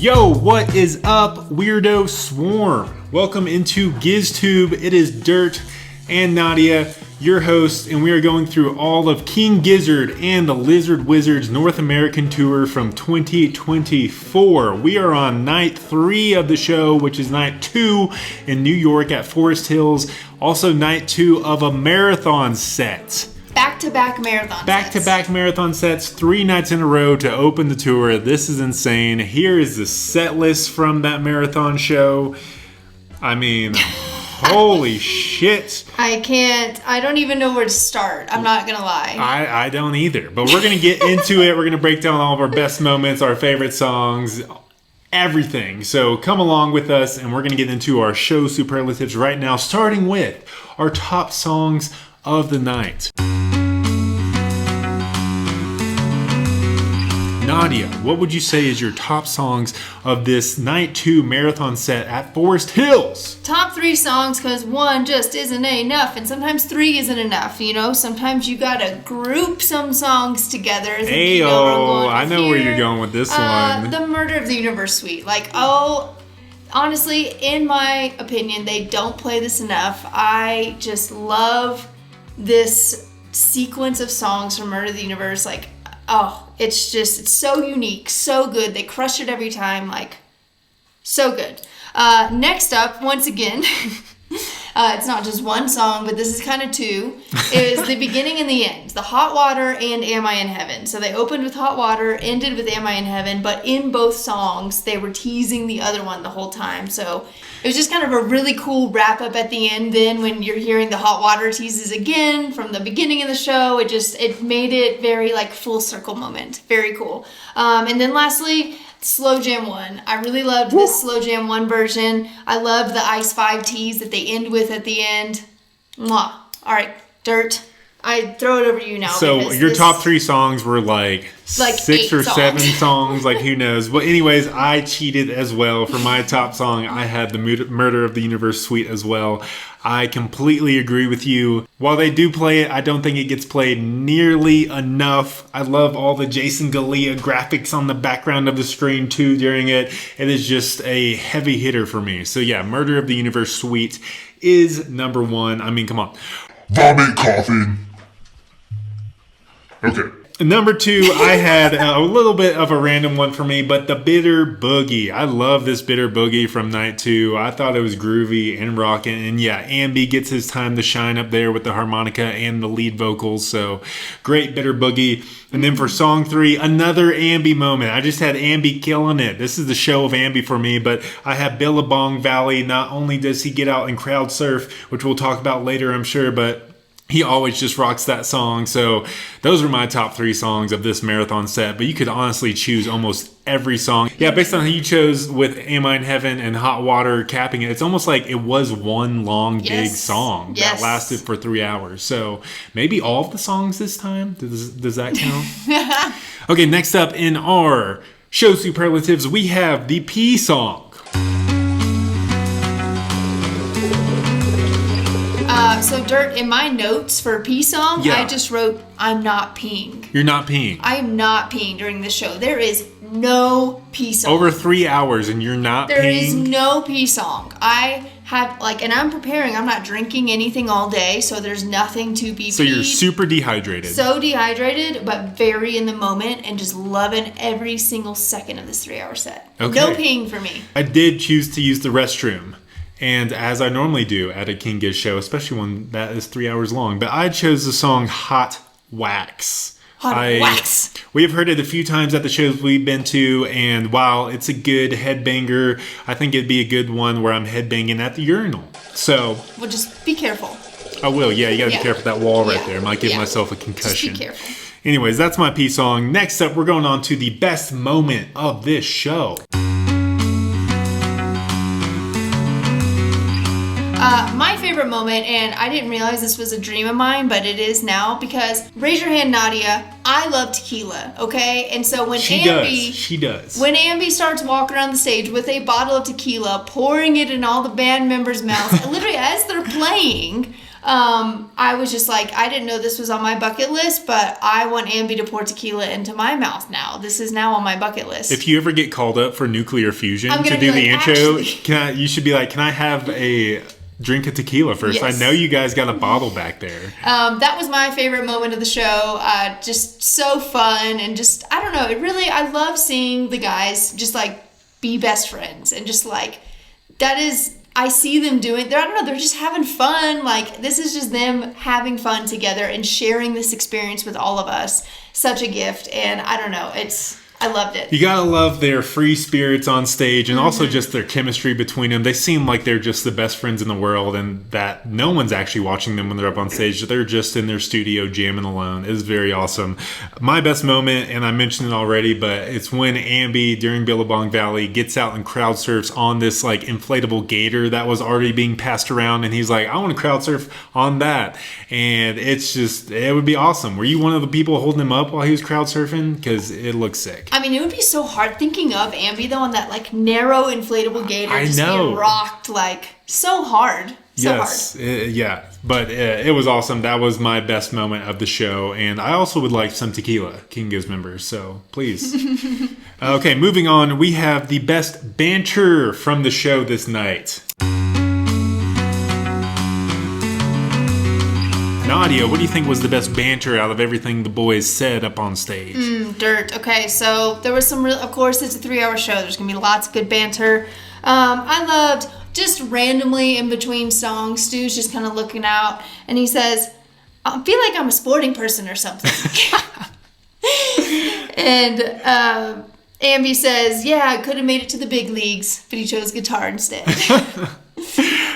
Yo, what is up, Weirdo Swarm? Welcome into GizTube. It is Dirt and Nadia, your host, and we are going through all of King Gizzard and the Lizard Wizard's North American Tour from 2024. We are on night 3 of the show, which is night 2 in New York at Forest Hills. Also night 2 of a marathon set. Back-to-back marathon Back-to-back marathon sets, 3 nights in a row to open the tour. This is insane. Here is the set list from that marathon show. I mean, holy shit. I don't even know where to start. I'm not gonna lie. I don't either. But we're gonna get into it. We're gonna break down all of our best moments, our favorite songs, everything. So come along with us and we're gonna get into our show superlatives right now, starting with our top songs of the night. Nadia, what would you say is your top songs of this night 2 marathon set at Forest Hills? Top 3 songs, because 1 just isn't enough, and sometimes 3 isn't enough, you know? Sometimes you gotta group some songs together. I know where you're going with this one. The Murder of the Universe suite. Honestly, in my opinion, they don't play this enough. I just love this sequence of songs from Murder of the Universe. It's so unique, so good. They crush it every time, so good. Next up, once again, it's not just one song, but this is kind of 2, is the beginning and the end. The Hot Water and Am I in Heaven. So they opened with Hot Water, ended with Am I in Heaven, but in both songs, they were teasing the other one the whole time. So it was just kind of a really cool wrap up at the end. Then when you're hearing the Hot Water teases again from the beginning of the show, it made it very full circle moment. Very cool. And then lastly, Slow Jam 1. I really loved this Slow Jam 1 version. I loved the Ice 5 tease that they end with at the end. Mwah. All right, Dirt. I throw it over to you now. So your top 3 songs were 6 or 7 songs, who knows. But anyways, I cheated as well. For my top song, I had the Murder of the Universe suite as well. I completely agree with you. While they do play it, I don't think it gets played nearly enough. I love all the Jason Galea graphics on the background of the screen too during it. It is just a heavy hitter for me. So yeah, Murder of the Universe suite is number 1. I mean, come on. Vomit coughing. Okay. Number 2, I had a little bit of a random one for me, but the Bitter Boogie. I love this Bitter Boogie from night 2. I thought it was groovy and rocking. And yeah, Ambi gets his time to shine up there with the harmonica and the lead vocals. So great Bitter Boogie. And then for song 3, another Ambi moment. I just had Ambi killing it. This is the show of Ambi for me, but I have Billabong Valley. Not only does he get out and crowd surf, which we'll talk about later, I'm sure, but he always just rocks that song. So those are my top 3 songs of this marathon set. But you could honestly choose almost every song. Yeah, based on how you chose with Am I in Heaven and Hot Water capping it, it's almost like it was one long, big song that lasted for 3 hours. So maybe all of the songs this time? Does that count? Okay, next up in our show superlatives, we have the Pee song. So Dirt, in my notes for Pee song, I just wrote, I'm not peeing. You're not peeing. I am not peeing during this show. There is no Pee song. Over 3 hours and you're not peeing? There is no Pee song. I have, and I'm preparing. I'm not drinking anything all day, so there's nothing to be peed. So you're super dehydrated. So dehydrated, but very in the moment and just loving every single second of this 3-hour set. Okay. No peeing for me. I did choose to use the restroom. And as I normally do at a King Giz show, especially one that is 3 hours long, but I chose the song Hot Wax. Wax. We have heard it a few times at the shows we've been to, and while it's a good headbanger, I think it'd be a good one where I'm headbanging at the urinal. So, well, just be careful. I will, yeah, you gotta be careful with that wall right there. I might give myself a concussion. Just be careful. Anyways, that's my Pee song. Next up, we're going on to the best moment of this show. My favorite moment, and I didn't realize this was a dream of mine, but it is now, because raise your hand, Nadia, I love tequila, okay? And so when She does. When Ambi starts walking around the stage with a bottle of tequila, pouring it in all the band members' mouths, literally as they're playing, I was just like, I didn't know this was on my bucket list, but I want Ambi to pour tequila into my mouth now. This is now on my bucket list. If you ever get called up for nuclear fusion I'm to gonna do be the like, intro, actually- you should be like, can I have a drink of tequila first? Yes. I know you guys got a bottle back there. That was my favorite moment of the show. Just so fun and just, I don't know, I love seeing the guys just like be best friends and just like, I see them doing, they're just having fun. Like, this is just them having fun together and sharing this experience with all of us. Such a gift. And I don't know, I loved it. You gotta love their free spirits on stage and also just their chemistry between them. They seem like they're just the best friends in the world and that no one's actually watching them when they're up on stage. They're just in their studio jamming alone. It's very awesome. My best moment, and I mentioned it already, but it's when Ambi during Billabong Valley gets out and crowd surfs on this like inflatable gator that was already being passed around, and he's like, I want to crowd surf on that. And it would be awesome. Were you one of the people holding him up while he was crowd surfing? Because it looks sick. I mean, it would be so hard thinking of Ambi though on that like narrow inflatable gator I just know. being rocked like so hard. Yes, yeah, but it was awesome. That was my best moment of the show, and I also would like some tequila, King Giz members, so please. Okay, moving on, we have the best banter from the show this night. Nadia, what do you think was the best banter out of everything the boys said up on stage? Dirt. Okay, so there was some real, of course, it's a 3-hour show. There's going to be lots of good banter. I loved just randomly in between songs, Stu's just kind of looking out, and he says, I feel like I'm a sporting person or something. And Ambi says, yeah, I could have made it to the big leagues, but he chose guitar instead.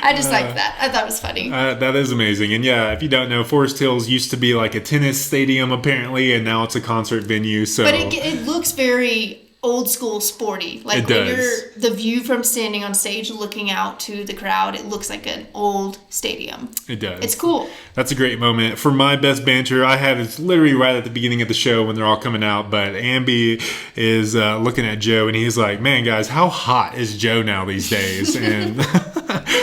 I just liked that. I thought it was funny. That is amazing. And yeah, if you don't know, Forest Hills used to be like a tennis stadium apparently, and now it's a concert venue. So, but it looks very old school sporty. Like it when does. the view from standing on stage looking out to the crowd, it looks like an old stadium. It does. It's cool. That's a great moment. For my best banter, I had it's literally right at the beginning of the show when they're all coming out. But Ambi is looking at Joe and he's like, man, guys, how hot is Joe now these days? And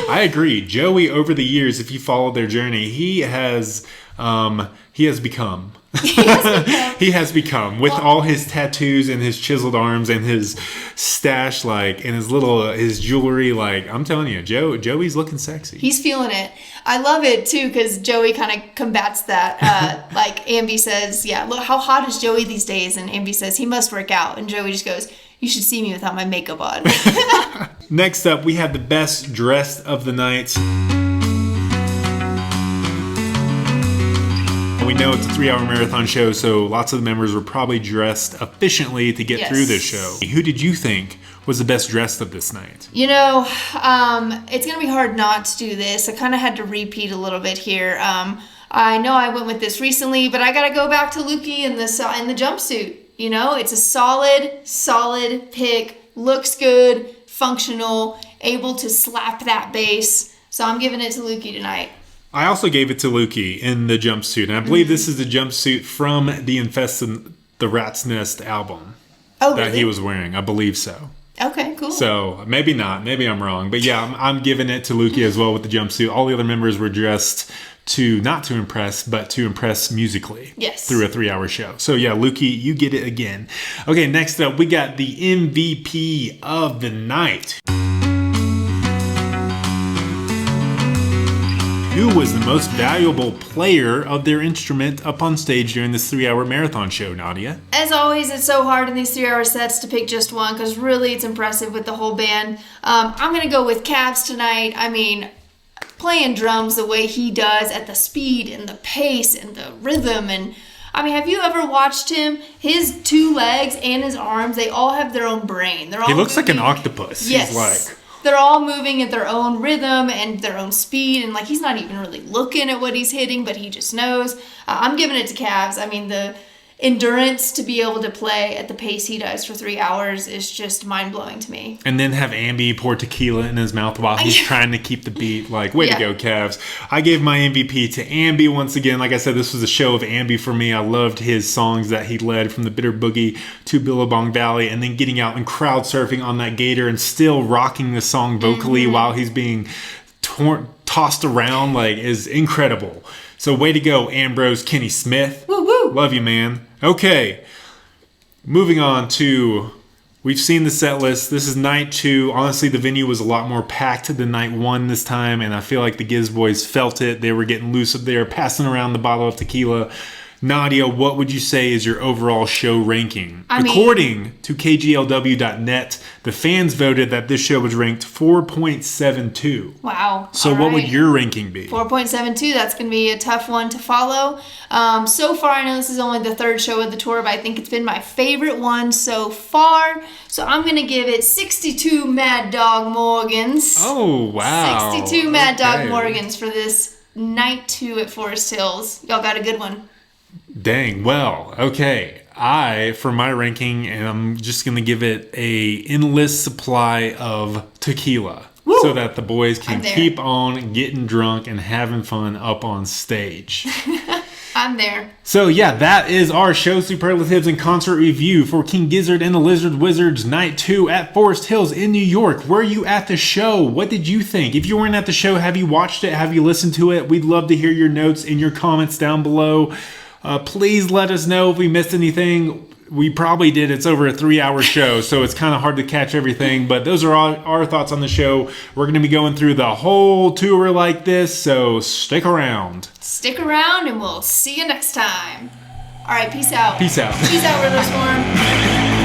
I agree. Joey, over the years, if you follow their journey, he has become. He has become with all his tattoos and his chiseled arms and his stash, like, and his jewelry. Like, I'm telling you, Joey's looking sexy. He's feeling it. I love it too because Joey kind of combats that. Like Ambi says, yeah, look, how hot is Joey these days? And Ambi says he must work out, and Joey just goes, you should see me without my makeup on. Next up, we have the best dressed of the night. We know it's a 3-hour marathon show, so lots of the members were probably dressed efficiently to get through this show. Who did you think was the best dressed of this night? You know, it's going to be hard not to do this. I kind of had to repeat a little bit here. I know I went with this recently, but I got to go back to Lukey in the jumpsuit. You know, it's a solid pick. Looks good, functional, able to slap that bass. So I'm giving it to Lukey tonight. I also gave it to Lukey in the jumpsuit, and I believe this is the jumpsuit from the Infested the Rat's Nest album that he was wearing. I believe so. Okay, cool. So maybe not. Maybe I'm wrong. But yeah, I'm giving it to Lukey as well with the jumpsuit. All the other members were dressed not to impress, but to impress musically. Yes. Through a 3-hour show. So yeah, Lukey, you get it again. Okay, next up, we got the MVP of the night. Who was the most valuable player of their instrument up on stage during this 3-hour marathon show, Nadia? As always, it's so hard in these 3-hour sets to pick just one because really it's impressive with the whole band. I'm going to go with Cavs tonight. I mean, playing drums the way he does at the speed and the pace and the rhythm. And I mean, have you ever watched him? His 2 legs and his arms, they all have their own brain. He looks like an octopus. Yes. He's like... They're all moving at their own rhythm and their own speed, and like he's not even really looking at what he's hitting, but he just knows. I'm giving it to Cavs. I mean, the endurance to be able to play at the pace he does for 3 hours is just mind-blowing to me. And then have Ambi pour tequila in his mouth while he's trying to keep the beat. Like, way to go, Cavs. I gave my MVP to Ambi once again. Like I said, this was a show of Ambi for me. I loved his songs that he led from the Bitter Boogie to Billabong Valley, and then getting out and crowd surfing on that gator and still rocking the song vocally while he's being tossed around like is incredible. So way to go, Ambrose Kenny Smith. Woo woo. Love you, man. Okay, moving on to, we've seen the set list. This is night 2. Honestly, the venue was a lot more packed than night 1 this time, and I feel like the Giz Boys felt it. They were getting loose up there, passing around the bottle of tequila. Nadia, what would you say is your overall show ranking? According to KGLW.net, the fans voted that this show was ranked 4.72. Wow. So what would your ranking be? 4.72. That's going to be a tough one to follow. So far, I know this is only the 3rd show of the tour, but I think it's been my favorite one so far. So I'm going to give it 62 Mad Dog Morgans. Oh, wow. 62 Mad Dog Morgans for this night 2 at Forest Hills. Y'all got a good one. Dang, well, okay. For my ranking, and I'm just going to give it a endless supply of tequila. Woo! So that the boys can keep on getting drunk and having fun up on stage. I'm there. So yeah, that is our show superlatives and concert review for King Gizzard and the Lizard Wizards Night 2 at Forest Hills in New York. Were you at the show? What did you think? If you weren't at the show, have you watched it? Have you listened to it? We'd love to hear your notes and your comments down below. Please let us know if we missed anything. We probably did. It's over a 3-hour show, so it's kind of hard to catch everything. But those are all our thoughts on the show. We're going to be going through the whole tour like this, so stick around. Stick around, and we'll see you next time. All right, peace out. Peace out. Peace out, River Storm.